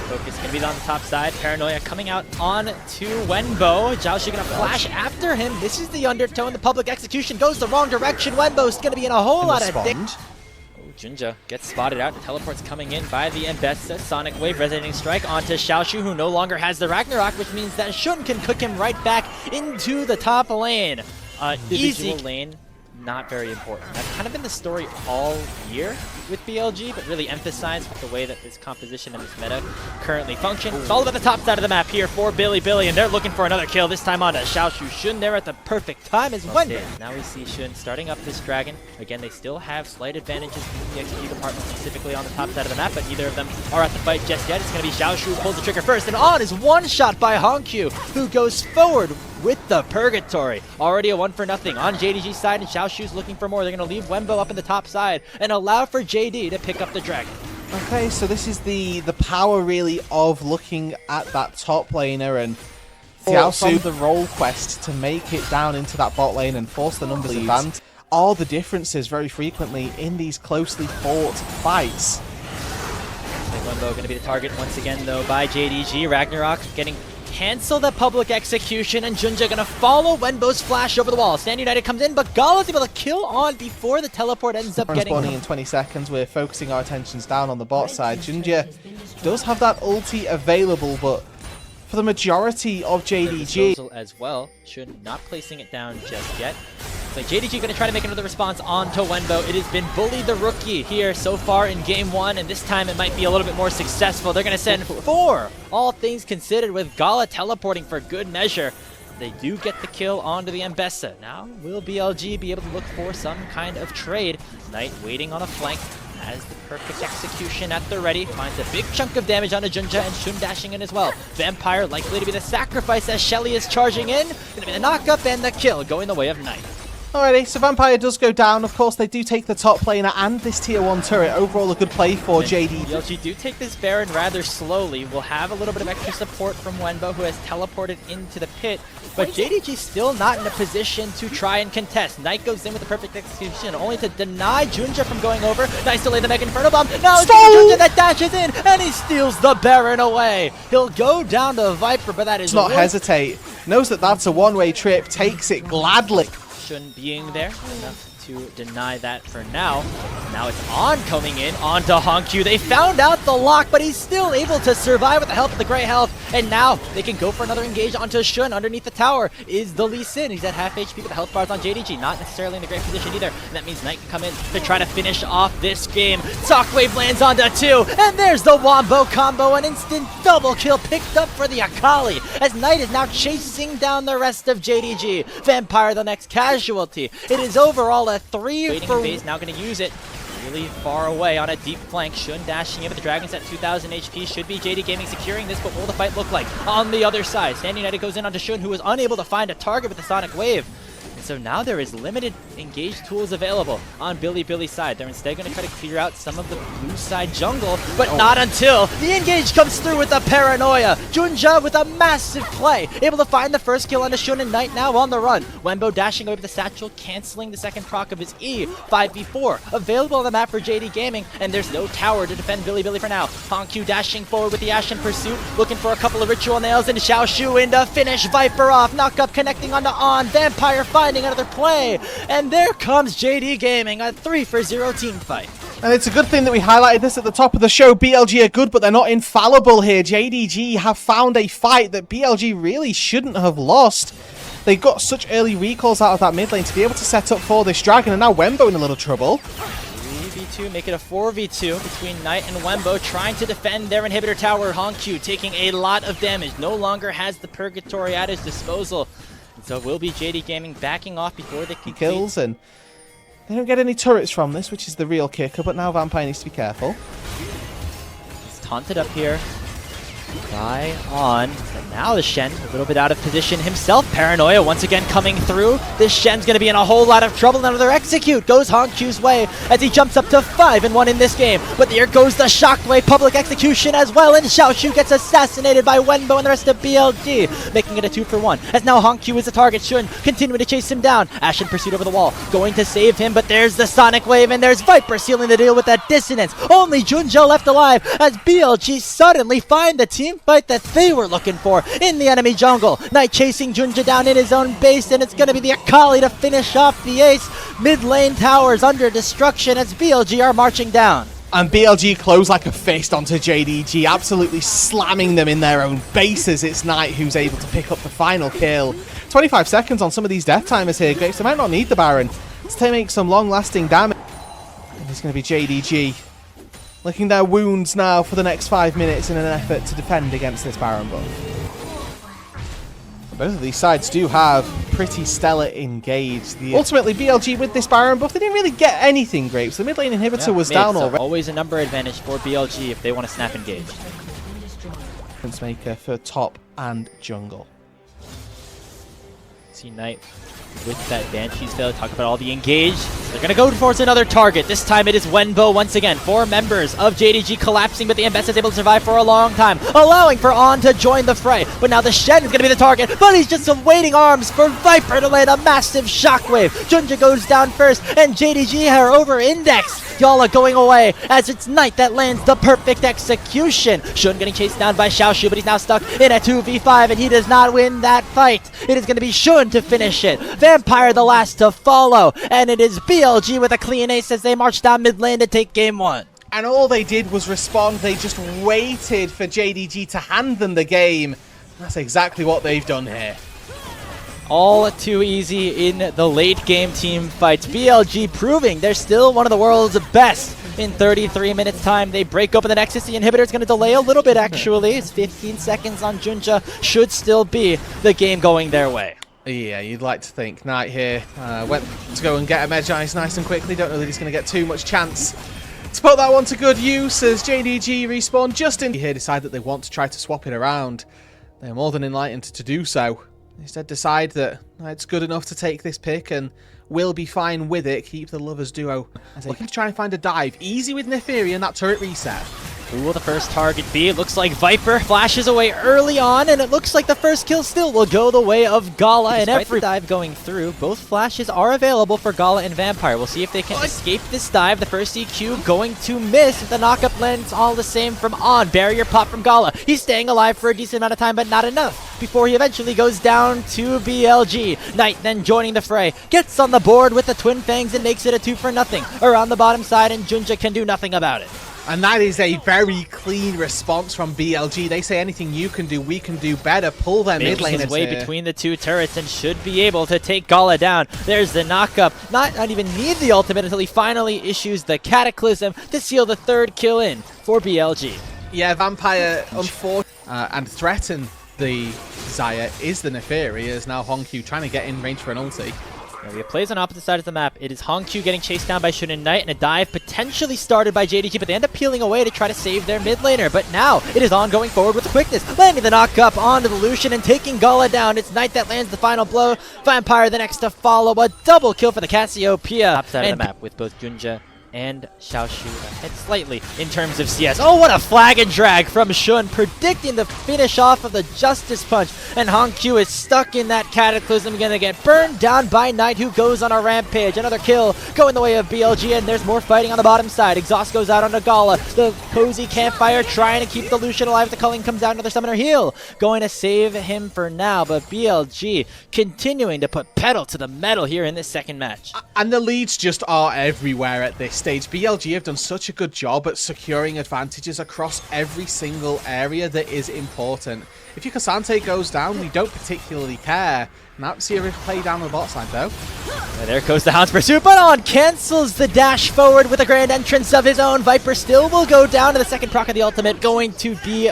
C: Focus going to be on the top side. Paranoia coming out on to Wenbo. Xiaoshu going to flash after him. This is the undertone. The public execution goes the wrong direction. Wenbo's going to be in a whole lot of dick. Oh, Junja gets spotted out. The teleport's coming in by the Mbessa. Sonic Wave resonating strike onto Xiaoshu, who no longer has the Ragnarok, which means that Shun can cook him right back into the top lane. Easy lane. Not very important. That's kind of been the story all year with BLG, but really emphasized with the way that this composition and this meta currently function. It's all about the top side of the map here for Bilibili, and they're looking for another kill, this time on to Xiaoshu. Shun there at the perfect time as Wenbo. Now we see Shun starting up this dragon. Again, they still have slight advantages in the XP department, specifically on the top side of the map, but neither of them are at the fight just yet. It's going to be Xiaoshu who pulls the trigger first, and On is one-shot by Hongq, who goes forward with the Purgatory. Already a 1-for-0 on JDG's side, and Xiaoshu's looking for more. They're going to leave Wenbo up in the top side and allow for JD to pick up the dragon.
E: Okay, so this is the power really of looking at that top laner and from the role quest to make it down into that bot lane and force the numbers advance. All the differences very frequently in these closely fought fights.
C: Wenbo going to be the target once again though by JDG. Ragnarok getting cancel the public execution, and Junja gonna follow Wenbo's flash over the wall. Stand United comes in, but Gala's able to kill on before the teleport ends up getting
E: spawning in 20 seconds. We're focusing our attentions down on the bot side. Junja does have that ulti available, but for the majority of JDG
C: as well, should not placing it down just yet. So JDG going to try to make another response onto Wenbo. It has been Bully the Rookie here so far in game 1, and this time it might be a little bit more successful. They're going to send 4, all things considered, with Gala teleporting for good measure. They do get the kill onto the Mbessa. Now, will BLG be able to look for some kind of trade? Knight waiting on a flank. Has the perfect execution at the ready. Finds a big chunk of damage onto Junja, and Shun dashing in as well. Vampire likely to be the sacrifice as Shelly is charging in. Gonna be the knock-up and the kill going the way of Knight.
E: Alrighty, so Vampire does go down. Of course, they do take the top laner and this tier 1 turret. Overall, a good play for JD.
C: BLG do take this Baron rather slowly. We'll have a little bit of extra support from Wenbo, who has teleported into the pit. But JDG still not in a position to try and contest. Knight goes in with the perfect execution, only to deny Junja from going over. Nice to lay the Mega Inferno Bomb. Now it's Junja that dashes in, and he steals the Baron away. He'll go down to Viper, but that is
E: not hesitate. Knows that that's a one-way trip. Takes it gladly.
C: Shun being there enough to deny that for now. Now it's On coming in onto Honkyu. They found out the lock, but he's still able to survive with the help of the Grey Health. And now they can go for another engage onto Shun underneath the tower. Is the Lee Sin. He's at half HP with the health bars on JDG. Not necessarily in a great position either. And that means Knight can come in to try to finish off this game. Shockwave lands onto 2. And there's the Wombo combo. An instant double kill picked up for the Akali, as Knight is now chasing down the rest of JDG. Vampire the next casualty. It is overall a 3
E: Waiting
C: for Peyz, now going to use it really far away on a deep flank. Shun dashing in, but the Dragon's at 2,000 HP. Should be JD Gaming securing this, but what will the fight look like on the other side? Stand United goes in onto Shun, who was unable to find a target with the Sonic Wave. And so now there is limited engage tools available on Bilibili's side. They're instead going to try to clear out some of the blue side jungle, but not until the engage comes through with the Paranoia. Junja with a massive play, able to find the first kill on the Shun, and Knight now on the run. Wenbo dashing away with the satchel, canceling the second proc of his E. 5v4 available on the map for JD Gaming, and there's no tower to defend Bilibili for now. Honkyu dashing forward with the Ashen Pursuit, looking for a couple of ritual nails, and Xiao Shu in to finish Viper off. Knock up connecting onto On. Vampire finding another play, and there comes JD Gaming, a 3-for-0 team fight.
E: And it's a good thing that we highlighted this at the top of the show. BLG are good, but they're not infallible here. JDG have found a fight that BLG really shouldn't have lost. They got such early recalls out of that mid lane to be able to set up for this Dragon, and now Wenbo in a little trouble.
C: 3v2, make it a 4v2 between Knight and Wenbo, trying to defend their inhibitor tower. Honkyu taking a lot of damage, no longer has the Purgatory at his disposal. And so it will be JD Gaming backing off before they can
E: kills, and they don't get any turrets from this, which is the real kicker, but now Vampire needs to be careful.
C: He's taunted up here by On, and now the Shen a little bit out of position himself. Paranoia once again coming through. This Shen's going to be in a whole lot of trouble. Another execute goes Honkyu's way as he jumps up to 5-1 in this game. But there goes the Shockwave public execution as well, and Xiaoshu gets assassinated by Wenbo and the rest of BLG, making it a 2-for-1. As now Honkyu is the target. Shun continuing to chase him down. Ashen Pursuit over the wall, going to save him, but there's the Sonic Wave, and there's Viper sealing the deal with that dissonance. Only Junja left alive as BLG suddenly find the team fight that they were looking for in the enemy jungle. Knight chasing Junja down in his own base, and it's going to be the Akali to finish off the ace. Mid lane towers under destruction as BLG are marching down.
E: And BLG close like a fist onto JDG, absolutely slamming them in their own bases. It's Knight who's able to pick up the final kill. 25 seconds on some of these death timers here, Grapes. They might not need the Baron to make some long-lasting damage. And it's going to be JDG licking their wounds now for the next 5 minutes in an effort to defend against this Baron buff. Both of these sides do have pretty stellar engage. Ultimately, BLG with this Baron buff, they didn't really get anything, Grapes. The mid lane inhibitor was down already.
C: Always a number advantage for BLG if they want to snap engage.
E: Difference maker for top and jungle.
C: See Knight with that Banshee's fail. Talk about all the engage. They're going to go towards another target. This time it is Wenbo once again. 4 members of JDG collapsing, but the Mbest is able to survive for a long time, allowing for On to join the fray. But now the Shen is going to be the target, but he's just awaiting arms for Viper to land a massive shockwave. Junja goes down first, and JDG are over index. Yala going away as it's Knight that lands the perfect execution. Shun getting chased down by Xiaoshu, but he's now stuck in a 2v5, and he does not win that fight. It is going to be Shun to finish it. Vampire the last to follow, and it is BLG with a clean ace as they march down mid lane to take game 1.
E: And all they did was respond. They just waited for JDG to hand them the game. That's exactly what they've done here.
C: All too easy in the late game team fights. BLG proving they're still one of the world's best. In 33 minutes time, they break open the Nexus. The inhibitor is going to delay a little bit, actually. It's 15 seconds on Junja. Should still be the game going their way.
E: Yeah, you'd like to think. Knight here went to go and get a Medjay nice and quickly. Don't know that he's going to get too much chance to put that one to good use as JDG respawn just in here, decide that they want to try to swap it around. They're more than enlightened to do so. Instead decide that it's good enough to take this pick and will be fine with it. Keep the lovers duo. Looking to try and find a dive. Easy with Neferi and that turret reset.
C: Who will the first target be? It looks like Viper flashes away early on, and it looks like the first kill still will go the way of Gala. And every dive going through, both flashes are available for Gala and Vampire. We'll see if they can escape this dive. The first EQ going to miss. The knockup lands all the same from On. Barrier pop from Gala. He's staying alive for a decent amount of time, but not enough before he eventually goes down to BLG. Knight then joining the fray. Gets on the board with the Twin Fangs and makes it a 2-for-0 around the bottom side, and Junja can do nothing about it.
E: And that is a very clean response from BLG. They say anything you can do, we can do better. Pull their mid laners
C: his way
E: here.
C: Between the two turrets and should be able to take Gala down. There's the knockup. Not even need the ultimate until he finally issues the Cataclysm to seal the 3rd kill in for BLG.
E: Yeah, Vampire and threaten the Xayah is the Neferi, as now Hongq trying to get in range for an ulti.
C: We have plays on opposite sides of the map. It is Hongq getting chased down by Shun and Knight, and a dive potentially started by JDG, but they end up peeling away to try to save their mid laner. But now it is On going forward with quickness, landing the knock-up onto the Lucian and taking Gala down. It's Knight that lands the final blow. Vampire the next to follow. A double kill for the Cassiopeia. Top side of the map with both Junja and Xiaoshu ahead slightly in terms of CS. Oh, what a flag and drag from Shun, predicting the finish off of the Justice Punch. And Hongq is stuck in that Cataclysm, gonna get burned down by Knight, who goes on a rampage. Another kill going the way of BLG, and there's more fighting on the bottom side. Exhaust goes out onto Gala. The cozy campfire trying to keep the Lucian alive. The culling comes down, another summoner heal. Going to save him for now, but BLG continuing to put pedal to the metal here in this second match.
E: And the leads just are everywhere at this stage. BLG have done such a good job at securing advantages across every single area that is important. If your Cassante goes down, we don't particularly care. Now see a play down the bot side though.
C: And there goes the Hound's pursuit, but On cancels the dash forward with a grand entrance of his own. Viper still will go down to the second proc of the ultimate, going to be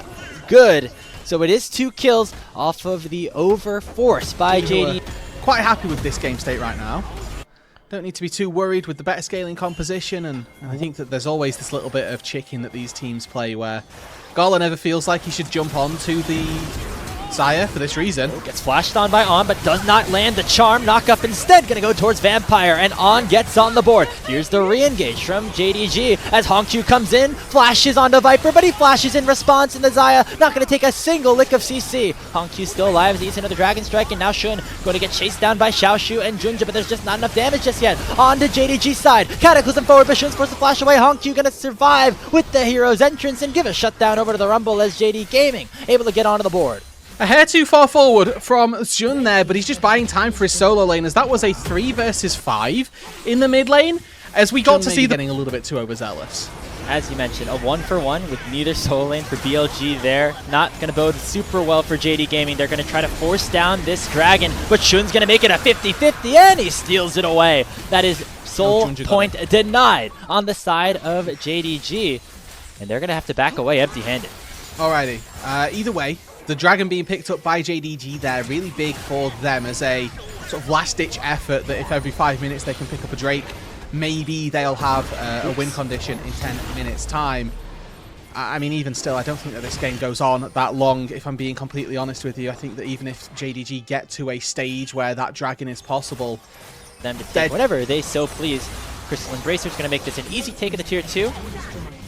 C: good. So it is 2 kills off of the overforce by JD.
E: Quite happy with this game state right now. Don't need to be too worried with the better scaling composition, and I think that there's always this little bit of chicken that these teams play where Gala never feels like he should jump on to the Xayah for this reason.
C: Gets flashed on by On, but does not land the charm. Knock-up instead, gonna go towards Vampire, and On gets on the board. Here's the re-engage from JDG as Hongq comes in, flashes onto Viper, but he flashes in response, and the Xayah not gonna take a single lick of CC. Hongq still alive as he hits another Dragon Strike, and now Shun going to get chased down by Xiaoshu and Junja, but there's just not enough damage just yet. On to JDG's side, Cataclysm forward, but Shun's forced to flash away. Hongq gonna survive with the hero's entrance and give a shutdown over to the Rumble as JD Gaming able to get onto the board.
E: A hair too far forward from Jun there, but he's just buying time for his solo lane, as that was a 3 versus 5 in the mid lane, as we got to see them getting a little bit too overzealous.
C: As you mentioned, a 1-for-1 with neither solo lane for BLG there. Not going to bode super well for JD Gaming. They're going to try to force down this dragon, but Shun's going to make it a 50-50, and he steals it away. That is soul point denied on the side of JDG, and they're going to have to back away empty-handed.
E: Alrighty, either way, the dragon being picked up by JDG there, really big for them as a sort of last-ditch effort that if every 5 minutes they can pick up a Drake, maybe they'll have a win condition in 10 minutes' time. I mean, even still, I don't think that this game goes on that long, if I'm being completely honest with you. I think that even if JDG get to a stage where that dragon is possible,
C: them to take whatever they so please. Crystal Embracer is going to make this an easy take of the tier 2.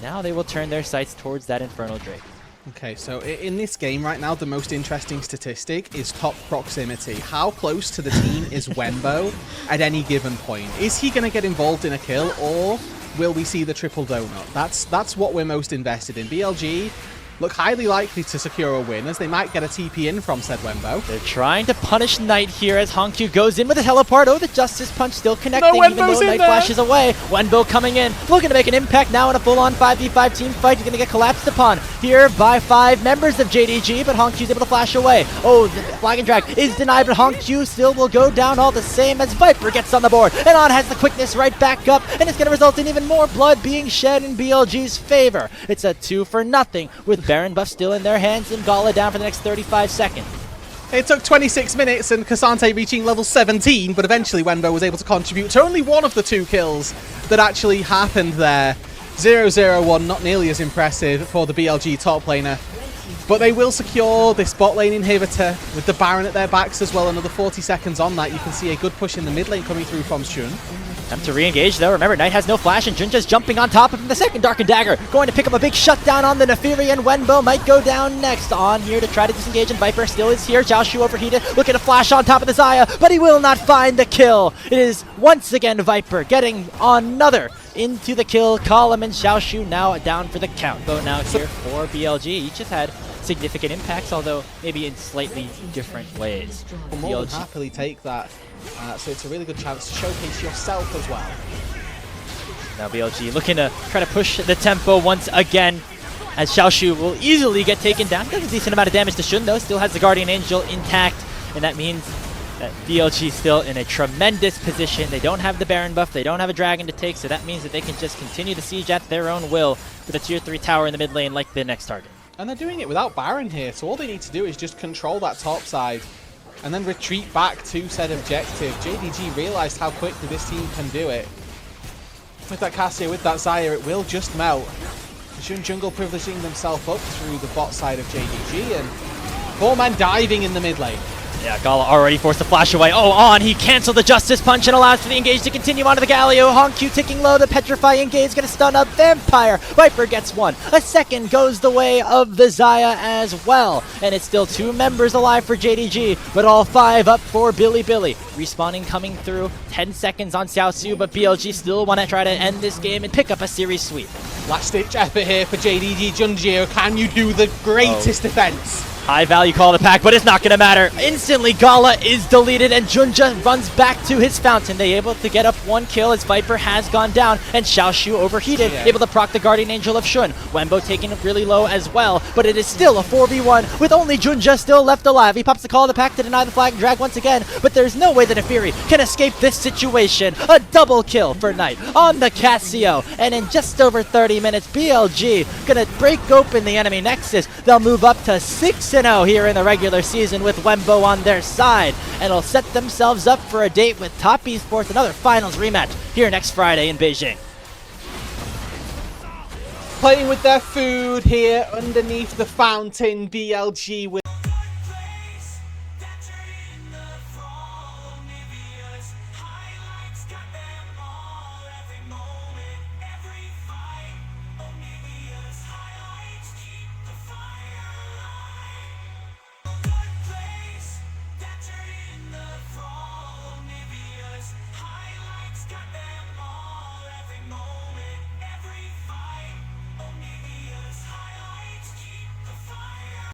C: Now they will turn their sights towards that Infernal Drake.
E: Okay, so in this game right now, the most interesting statistic is top proximity. How close to the team is Wembo at any given point? Is he going to get involved in a kill, or will we see the triple donut? That's what we're most invested in. BLG look highly likely to secure a win, as they might get a TP in from said Wembo.
C: They're trying to punish Knight here as Hongq goes in with a teleport. Oh, the Justice Punch still connecting,
E: No,
C: even though
E: Wenbo's in
C: Knight
E: there.
C: flashes away. Wenbo coming in, looking to make an impact now in a full-on 5v5 team fight. He's going to get collapsed upon here by 5 members of JDG, but Hongq's able to flash away. Oh, the flag and drag is denied, but Hongq still will go down all the same as Viper gets on the board. And On has the quickness right back up, and it's going to result in even more blood being shed in BLG's favor. It's a 2-0 with Baron buff still in their hands and Gala down for the next 35 seconds.
E: It took 26 minutes and Cassante reaching level 17, but eventually Wembo was able to contribute to only one of the 2 kills that actually happened there. 0-0-1, not nearly as impressive for the BLG top laner. But they will secure this bot lane inhibitor with the Baron at their backs as well. Another 40 seconds on that. You can see a good push in the mid lane coming through from Shun.
C: Time to re-engage though. Remember, Knight has no flash and Junja's jumping on top of him. The second Darkened Dagger going to pick up a big shutdown on the Nefiri, and Wenbo might go down next. On here to try to disengage, and Viper still is here. Xiaoshu overheated, looking to flash on top of the Xayah, but he will not find the kill. It is once again Viper getting another into the kill column, and Xiaoshu now down for the count. Though now here for BLG, each has had significant impacts, although maybe in slightly different ways.
E: We'll more than happily take that. So it's a really good chance to showcase yourself as well.
C: Now BLG looking to try to push the tempo once again, as Xiaoshu will easily get taken down. Does a decent amount of damage to Shun though, still has the Guardian Angel intact, and that means that BLG still in a tremendous position. They don't have the Baron buff, they don't have a Dragon to take, so that means that they can just continue to siege at their own will with a tier 3 tower in the mid lane like the next target.
E: And they're doing it without Baron here, so all they need to do is just control that top side and then retreat back to said objective. JDG realized how quickly this team can do it. With that Cassia, with that Xayah, it will just melt. Shun Jungle privileging themselves up through the bot side of JDG, and 4 men diving in the mid lane.
C: Yeah, Gala already forced to flash away. Oh, On, he canceled the Justice Punch and allows for the engage to continue onto the Galio. Hongq ticking low, the Petrify engage, gonna stun up Vampire. Viper gets one. A second goes the way of the Xayah as well. And it's still 2 members alive for JDG, but all 5 up for Bilibili. Respawning coming through, 10 seconds on Xiaosu, but BLG still want to try to end this game and pick up a series sweep.
E: Last ditch effort here for JDG. Junjie, can you do the greatest defense?
C: High value call to pack, but it's not going to matter. Instantly, Gala is deleted, and Junja runs back to his fountain. They able to get up 1 kill as Viper has gone down, and Xiaoshu overheated, able to proc the Guardian Angel of Shun. Wembo taking it really low as well, but it is still a 4v1 with only Junja still left alive. He pops the call to pack to deny the flag and drag once again, but there's no way that Nefiri can escape this situation. A double kill for Knight on the Cassio, and in just over 30 minutes, BLG gonna break open the enemy nexus. They'll move up to 6-0 here in the regular season with Wembo on their side, and will set themselves up for a date with Top Esports, another finals rematch here next Friday in Beijing.
E: Playing with their food here underneath the fountain, BLG with